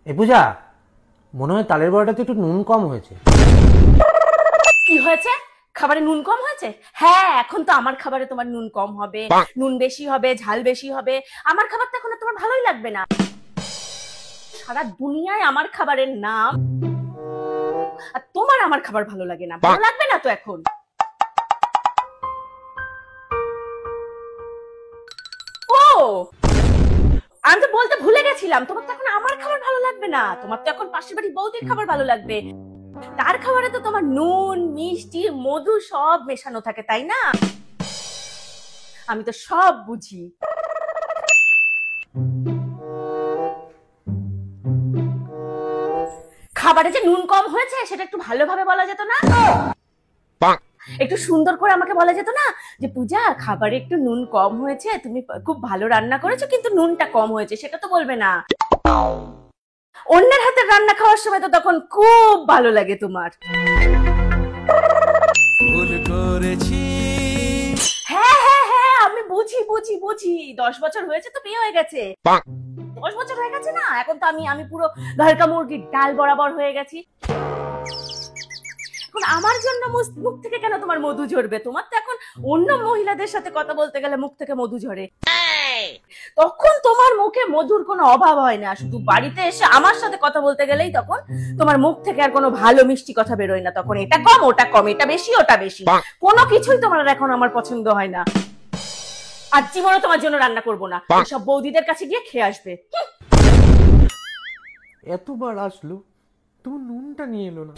এ পূজা, মনে হয় তালের বড়াটাতে একটু নুন কম হয়েছে। কি হয়েছে? খাবারে নুন কম হয়েছে? হ্যাঁ, এখন তো আমার খাবারে তোমার নুন কম হবে, নুন বেশি হবে, ঝাল বেশি হবে। আমার খাবার তো এখন আর তোমার ভালোই লাগবে না। সারা দুনিয়ায় আমার খাবারের নাম, আর তোমার আমার খাবার ভালো লাগে না। ভালো লাগবে না তো এখন। ও, আমি তো বলতে ভুলে গেছিলাম, তোমার তো এখন আমার খাবার ভালো লাগবে না। তোমার তো এখন পাশের বাড়ির বৌদির খাবার ভালো লাগবে। তার খাবারে তো তোমার নুন, মিষ্টি, মধু সব মেশানো থাকে, তাই না? আমি তো সব বুঝি। খাবারে যে নুন কম হয়েছে সেটা একটু ভালোভাবে বলা যেত না? একটু সুন্দর করে আমাকে বলা যেত না যে পূজা, খাবারে একটু নুন কম হয়েছে, তুমি খুব ভালো রান্না করেছো কিন্তু নুনটা কম হয়েছে, সেটা তো বলবে না। অন্যের হাতের রান্না খাওয়ার সময় তো তখন খুব ভালো লাগে তোমার। ভুল করেছি। হ্যাঁ হ্যাঁ হ্যাঁ, আমি বুঝি বুঝি বুঝি। 10 বছর হয়েছে তো বিয়ে হয়ে গেছে। 10 বছর হয়ে গেছে না? এখন তো আমি আমি পুরো ঘরকা মুরগির ডাল বরাবর হয়ে গেছি। এখন আমার জন্য মুখ থেকে কেন তোমার মধু ঝরবে? তোমার তো এখন অন্য মহিলাদের সাথে কথা বলতে গেলে মুখ থেকে মধু ঝরে। তখন তোমার মুখে মধুর কোনো অভাব হয় না। শুধু বাড়িতে এসে আমার সাথে কথা বলতে গেলেই তখন তোমার মুখ থেকে আর কোনো ভালো মিষ্টি কথা বেরোয় না। তখন এটা কম, ওটা কম, এটা বেশি, ওটা বেশি, কোনো কিছুই তোমার আর এখন আমার পছন্দ হয় না। আর জীবনে তোমার জন্য রান্না করবো না। সব বৌদিদের কাছে গিয়ে খেয়ে আসবে। এতবার আসলো, তবু নুনটা নিয়ে এলো না।